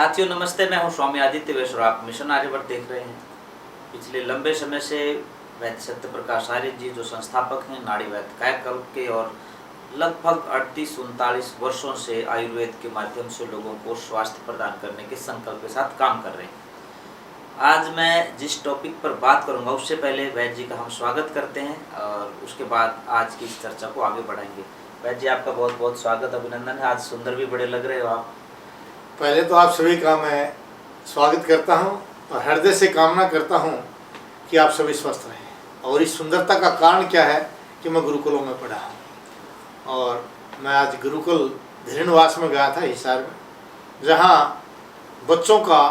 साथियों नमस्ते, मैं हूं स्वामी आदित्य वैश्य और आप मिशन आर्यवर्त देख रहे हैं। पिछले लंबे समय से वैद्य सत्यप्रकाश आर्य जी जो संस्थापक हैं नाड़ी वैद्य कायाकल्प के और लगभग 38-39 वर्षों से आयुर्वेद के माध्यम से लोगों को स्वास्थ्य प्रदान करने के संकल्प के साथ काम कर रहे हैं। आज मैं जिस टॉपिक पर बात करूंगा उससे पहले वैद्य जी का हम स्वागत करते हैं और उसके बाद आज की इस चर्चा को आगे बढ़ाएंगे। वैद्य जी आपका बहुत बहुत स्वागत, अभिनंदन है। आज सुंदर भी बड़े लग रहे हो आप। पहले तो आप सभी का मैं स्वागत करता हूं और हृदय से कामना करता हूं कि आप सभी स्वस्थ रहें। और इस सुंदरता का कारण क्या है कि मैं गुरुकुलों में पढ़ा हूं और मैं आज गुरुकुल धीरेनवास में गया था हिसार में, जहां बच्चों का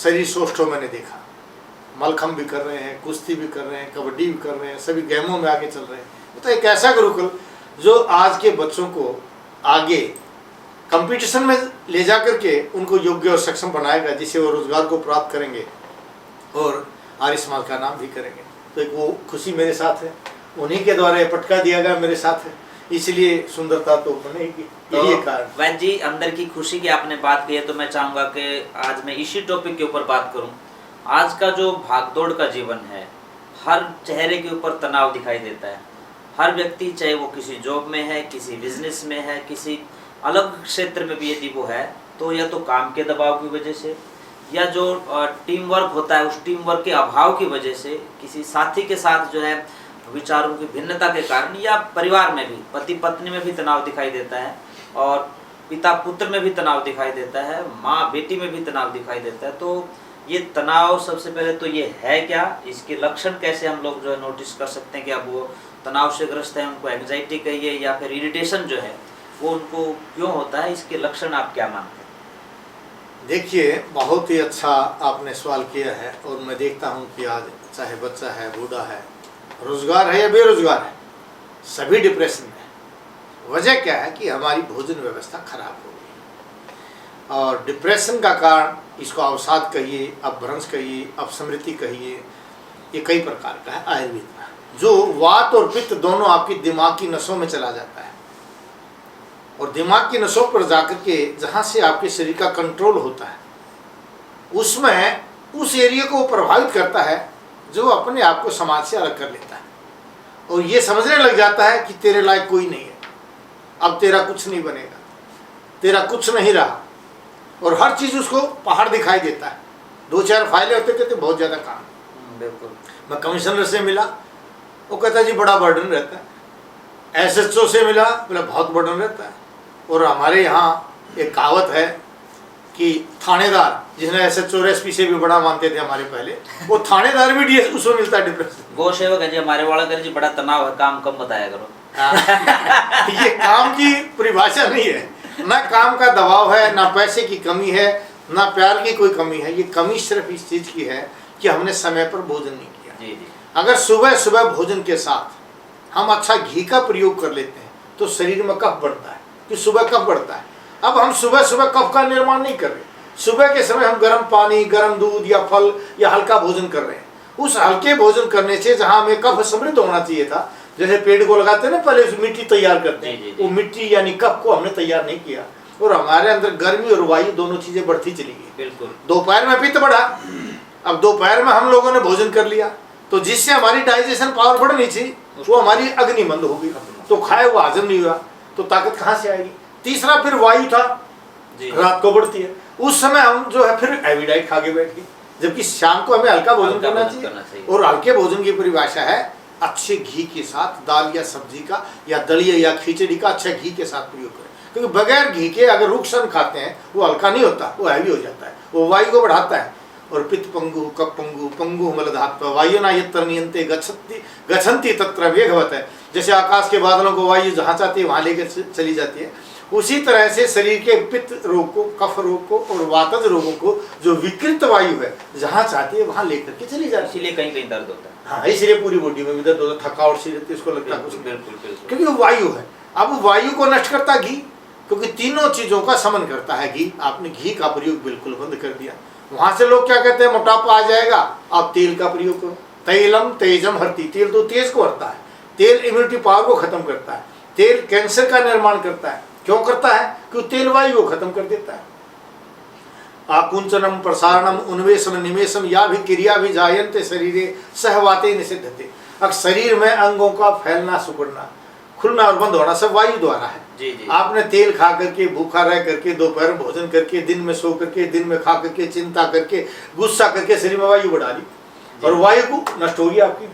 शरीर सौष्ठव मैंने देखा। मलखम भी कर रहे हैं, कुश्ती भी कर रहे हैं, कबड्डी भी कर रहे हैं, सभी गेमों में आगे चल रहे हैं। तो एक ऐसा गुरुकुल जो आज के बच्चों को आगे कंपटीशन में ले जा करके उनको योग्य और सक्षम बनाएगा, जिससे वो रोजगार को प्राप्त करेंगे और आर्य समाज का नाम भी करेंगे। तो एक वो खुशी मेरे साथ है, उन्हीं के द्वारा ये पटका दिया गया मेरे साथ है, इसलिए सुंदरता तो बनेगी। यही कारण। वैद्य जी, अंदर की खुशी की आपने बात की है तो मैं चाहूँगा कि आज मैं इसी टॉपिक के ऊपर बात करूँ। आज का जो भागदौड़ का जीवन है, हर चेहरे के ऊपर तनाव दिखाई देता है। हर व्यक्ति, चाहे वो किसी जॉब में है, किसी बिजनेस में है, किसी अलग क्षेत्र में भी यदि वो है, तो या तो काम के दबाव की वजह से या जो टीम वर्क होता है उस टीम वर्क के अभाव की वजह से, किसी साथी के साथ जो है विचारों की भिन्नता के कारण, या परिवार में भी पति पत्नी में भी तनाव दिखाई देता है और पिता पुत्र में भी तनाव दिखाई देता है, माँ बेटी में भी तनाव दिखाई देता है। तो ये तनाव सबसे पहले तो ये है क्या, इसके लक्षण कैसे हम लोग जो है नोटिस कर सकते हैं कि अब वो तनाव से ग्रस्त है, उनको एंग्जाइटी कहिए या फिर इरिटेशन जो है वो उनको क्यों होता है, इसके लक्षण आप क्या मानते हैं? देखिए, बहुत ही अच्छा आपने सवाल किया है और मैं देखता हूं कि आज चाहे बच्चा है, बूढ़ा है, रोजगार है या बेरोजगार है, सभी डिप्रेशन में है। वजह क्या है कि हमारी भोजन व्यवस्था खराब हो गई और डिप्रेशन का कारण, इसको अवसाद कहिए, अपभ्रंश कहिए, अपस्मृति कहिए, ये कई प्रकार का है आयुर्वेद में। जो वात और पित्त दोनों आपकी दिमाग की नसों में चला जाता है और दिमाग की नसों पर जाकर के जहाँ से आपके शरीर का कंट्रोल होता है, उसमें उस एरिया को प्रभावित करता है जो अपने आप को समाज से अलग कर लेता है और ये समझने लग जाता है कि तेरे लायक कोई नहीं है, अब तेरा कुछ नहीं बनेगा, तेरा कुछ नहीं रहा, और हर चीज़ उसको पहाड़ दिखाई देता है। 2-4 फाइलें होते कहते बहुत ज़्यादा काम। बिल्कुल। मैं कमिश्नर से मिला, वो कहता जी बड़ा बर्डन रहता है। SHO से मिला, बोला बहुत बर्डन रहता है। और हमारे यहाँ एक कहावत है कि थानेदार, जिसने SHO और SP से भी बड़ा मानते थे हमारे पहले, वो थानेदार भी DS उसको मिलता है डिप्रेशन। गौ सेवक है जी हमारे वाला कर जी, बड़ा तनाव है, काम कम बताया करो। ये काम की परिभाषा नहीं है, ना काम का दबाव है, ना पैसे की कमी है, ना प्यार की कोई कमी है। ये कमी सिर्फ इस चीज़ की है कि हमने समय पर भोजन नहीं किया। जी जी। अगर सुबह सुबह भोजन के साथ हम अच्छा घी का प्रयोग कर लेते हैं तो शरीर में कफ बढ़ता है। कि सुबह कफ बढ़ता है। अब हम सुबह सुबह कफ का निर्माण नहीं कर रहे, सुबह के समय हम गर्म पानी, गर्म दूध या फल या हल्का भोजन कर रहे हैं। उस हल्के भोजन करने से जहाँ हमें कफ समृद्ध होना चाहिए था, जैसे पेड़ को लगाते हैं ना, पहले मिट्टी तैयार करते हैं, वो मिट्टी यानी कफ को हमने तैयार नहीं किया और हमारे अंदर गर्मी और वायु दोनों चीजें बढ़ती चली गई। बिल्कुल। दोपहर में पित्त बढ़ा, अब दोपहर में हम लोगों ने भोजन कर लिया तो जिससे हमारी डाइजेशन पावर बढ़नी थी वो हमारी अग्निमंद हो गई, तो खाए वो हजम नहीं हुआ, तो ताकत कहाँ से आएगी। तीसरा फिर वायु था, रात को बढ़ती है, उस समय हम जो है फिर हैवी डाइट खा के बैठ गए, जबकि शाम को हमें हल्का भोजन करना चाहिए। और हल्के भोजन की परिभाषा है अच्छे घी के साथ दाल या सब्जी का या दलिया या खिचड़ी का अच्छे घी के साथ प्रयोग करें, क्योंकि बगैर घी के अगर रुक्षण खाते हैं वो हल्का नहीं होता, वो हैवी हो जाता है, वो वायु को बढ़ाता है। और पित्त पंगु कप पंगु पंगु मलधात्व वायुना यत्र नियंते गच्छन्ति तत्र वेगवत है। जैसे आकाश के बादलों को वायु जहाँ चाहती है वहाँ लेकर चली जाती है, उसी तरह से शरीर के पित्त रोग को, कफ रोग को और वातज रोगों को जो विकृत वायु है जहाँ चाहती है वहाँ लेकर के चली जाती है। इसीलिए कहीं कहीं दर्द होता है। हाँ, इसलिए पूरी बॉडी में भी दर्द होता है, थकावट सी रहती है, उसको लगता है कुछ। बिल्कुल। क्योंकि वो वायु है। अब वायु को नष्ट करता घी, क्योंकि तीनों चीजों का समन करता है घी। आपने घी का प्रयोग बिल्कुल बंद कर दिया, वहां से लोग क्या कहते हैं मोटापा आ जाएगा, आप तेल का प्रयोग करो। तैलम तेजम हरती, तेल तो तेज को हरता है, तेल इम्यूनिटी पावर को खत्म करता है, तेल कैंसर का निर्माण करता है। क्यों करता है? क्योंकि तेल वायु को खत्म कर देता है। आकुंचनम प्रसारणम उन्वेषण निमेषम या भी क्रिया भी जायन्ते शरीरे सहवाते निषिद्धते। अब शरीर में अंगों का फैलना सिकुड़ना खुलना और बंद होना सब वायु द्वारा है। जी जी। आपने तेल खा करके, भूखा रह करके, दोपहर भोजन करके, दिन में सो करके, दिन में खा करके, चिंता करके, गुस्सा करके शरीर में वायु बढ़ा ली और वायु को नष्ट हो गई आपकी।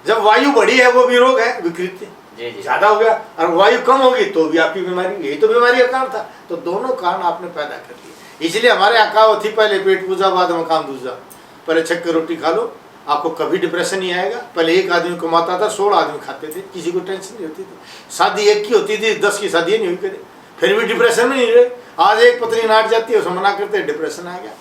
जब वायु बढ़ी है वो भी रोग है, विकृति ज्यादा हो गया, और वायु कम होगी तो भी आपकी बीमारी। यही तो बीमारी का कारण था। तो दोनों कारण आपने पैदा कर दिए। इसलिए हमारे यहाँ कहावत थी, पहले पेट पूजा बाद मकाम दूजा। पहले छक्के रोटी खा लो, आपको कभी डिप्रेशन नहीं आएगा। पहले एक आदमी कमाता था, 16 आदमी खाते थे, किसी को टेंशन नहीं होती थी। शादी एक की होती थी, 10 की शादी नहीं हुई करे, फिर भी डिप्रेशन में नहीं रहे। आज एक पत्नी नाट जाती है, उसे मना करते डिप्रेशन आ गया।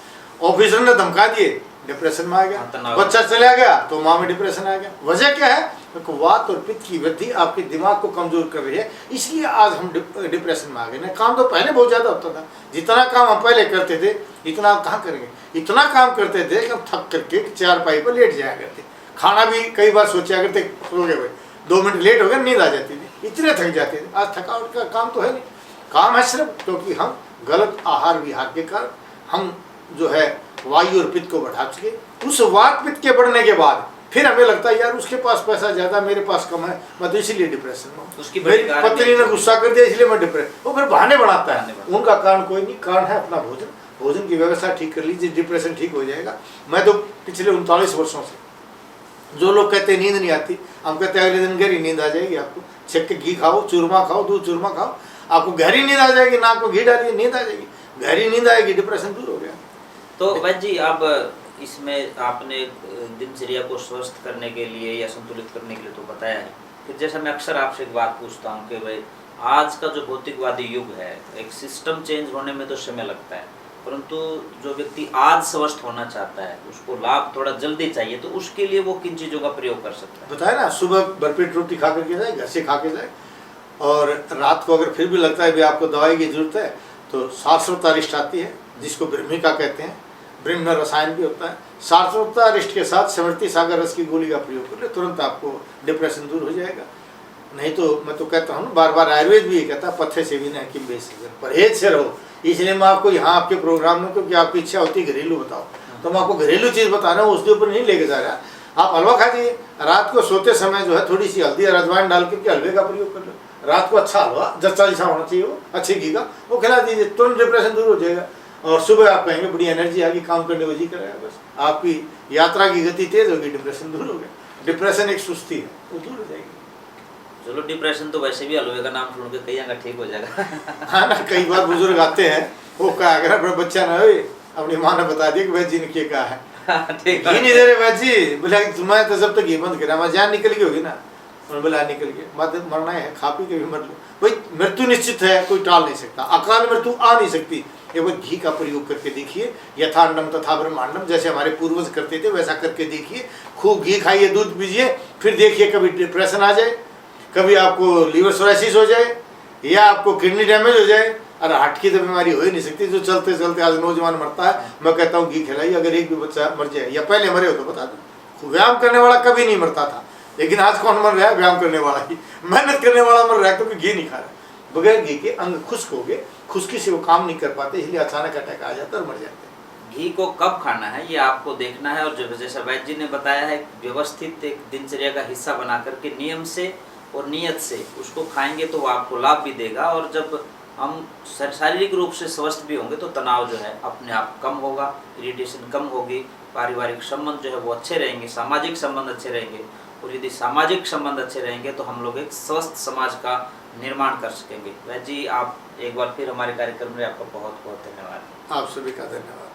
ऑफिसर ने धमका दिए, डिप्रेशन में आ गया। बच्चा चला गया तो माँ में डिप्रेशन आ गया। वजह क्या है? तो वात और पित्त की वृद्धि आपके दिमाग को कमजोर कर रही है, इसलिए आज हम डिप्रेशन में आ गए। काम तो पहले बहुत ज्यादा होता था, जितना काम हम पहले करते थे इतना आप कहाँ करेंगे। इतना काम करते थे कि हम थक करके 4 पाई पर लेट जाया करते। खाना भी कई बार सोचा करते, सो गए भाई 2 मिनट लेट हो गए, नींद आ जाती थी, इतने थक जाते थे। आज थकावट का काम तो है नहीं, काम है सिर्फ क्योंकि हम गलत आहार विहार के कारण हम जो है वायु और पित्त को बढ़ा चुके। उस वात पित्त के बढ़ने के बाद फिर हमें लगता है यार उसके पास पैसा ज्यादा, मेरे पास कम है, मैं तो इसीलिए डिप्रेशन में हूँ। मेरी पत्नी ने गुस्सा कर दिया इसलिए मैं डिप्रेशन। वो फिर बहाने बनाता है, उनका कारण कोई नहीं, कारण है अपना भोजन। भोजन की व्यवस्था ठीक कर लीजिए, डिप्रेशन ठीक हो जाएगा। मैं तो पिछले 39 वर्षों से, जो लोग कहते हैं नींद नहीं आती, हम कहते हैं अगले दिन गहरी नींद आ जाएगी आपको। छक्के घी खाओ, चूरमा खाओ, दूध चूरमा खाओ, आपको गहरी नींद आ जाएगी। नाक को घी डालिए, नींद आ जाएगी, गहरी नींद आएगी, डिप्रेशन दूर हो गया। तो वैद्य जी, आप इसमें आपने दिनचर्या को स्वस्थ करने के लिए या संतुलित करने के लिए तो बताया है। फिर जैसा मैं अक्सर आपसे एक बात पूछता हूँ कि भाई आज का जो भौतिकवादी युग है, एक सिस्टम चेंज होने में तो समय लगता है, परंतु जो व्यक्ति आज स्वस्थ होना चाहता है उसको लाभ थोड़ा जल्दी चाहिए, तो उसके लिए वो किन चीज़ों का प्रयोग कर सकता है? बताया ना, सुबह भरपेट रोटी खा करके जाए, घर से खा के जाए, और रात को अगर फिर भी लगता है भी आपको दवाई की जरूरत है तो सारस्वता रिष्ट आती है, जिसको ब्रह्मिका कहते हैं, ब्रह्म रसायन भी होता है। सारस्वता रिष्ट के साथ स्मृति सागर रस की गोली का प्रयोग कर ले, तुरंत आपको डिप्रेशन दूर हो जाएगा। नहीं तो मैं तो कहता हूँ, बार बार आयुर्वेद भी ये कहता है, पत्थे से भी ना कि परहेज से रहो। इसलिए मैं आपको यहाँ आपके प्रोग्राम में, क्योंकि आपकी इच्छा होती है घरेलू बताओ, तो मैं आपको घरेलू चीज़ बता रहा हूँ, उसके ऊपर नहीं लेके जा रहा। आप हलवा खा दिए, रात को सोते समय जो है थोड़ी सी हल्दी और अजवाइन डाल करके हलवे का प्रयोग कर लो। रात को अच्छा हलवा जच्चा जैसा होना चाहिए, वो अच्छे घी का, वो खिला दीजिए, तुरंत डिप्रेशन दूर हो जाएगा। और सुबह आप कहेंगे बड़ी एनर्जी आ गई, काम करने को जी करेगा, बस आपकी यात्रा की गति तेज होगी, डिप्रेशन दूर हो गया। डिप्रेशन एक सुस्ती है, वो दूर हो जाएगी। चलो, डिप्रेशन तो वैसे भी हलवे का नाम सुन के कहीं ठीक हो जाएगा। हाँ ना, कई बार बुजुर्ग आते हैं, वो क्या अगर अपना बच्चा ना हो, अपनी माँ ने बता दिया कि वैद्य जी ने क्या कहा है, घी नहीं दे रहे वैद्य जी, बोला तुम्हें तो जब तक घी बंद करा, मैं जान निकल गई होगी ना, उन्होंने बोला निकल गया, मरना है, खा पी के भी मर लो भाई, मृत्यु निश्चित है, कोई टाल नहीं सकता, अकाल मृत्यु आ नहीं सकती। एक बार घी का प्रयोग करके देखिए, यथांडम तथा ब्रह्मांडम, जैसे हमारे पूर्वज करते थे वैसा करके देखिए। खूब घी खाइए, दूध पीजिए, फिर देखिए कभी डिप्रेशन आ जाए, कभी आपको लीवर सोराइसिस हो जाए, या आपको किडनी डैमेज हो जाए। और हार्ट की तो बीमारी हो ही नहीं सकती, जो चलते चलते आज नौजवान मरता है। मैं कहता हूँ घी खिलाइए, अगर एक भी बच्चा मर जाए या पहले मरे हो तो बता दो। व्यायाम करने वाला कभी नहीं मरता था, लेकिन आज कौन मर रहा है? व्यायाम करने वाला ही, मेहनत करने वाला मर रहा है, क्योंकि घी नहीं खा रहा। बगैर घी के अंग खुश्क हो गए, खुश्की से वो काम नहीं कर पाते, इसलिए अचानक अटैक आ जाता है और मर जाते हैं। घी को कब खाना है ये आपको देखना है, और जैसा वैद्य जी ने बताया है, व्यवस्थित एक दिनचर्या का हिस्सा बना करके नियम से और नियत से उसको खाएंगे तो वो आपको लाभ भी देगा। और जब हम शारीरिक रूप से स्वस्थ भी होंगे तो तनाव जो है अपने आप कम होगा, इरिटेशन कम होगी, पारिवारिक संबंध जो है वो अच्छे रहेंगे, सामाजिक संबंध अच्छे रहेंगे। और यदि सामाजिक संबंध अच्छे रहेंगे तो हम लोग एक स्वस्थ समाज का निर्माण कर सकेंगे। वैद्य जी, आप एक बार फिर हमारे कार्यक्रम में आपका बहुत बहुत धन्यवाद। आप सभी का धन्यवाद।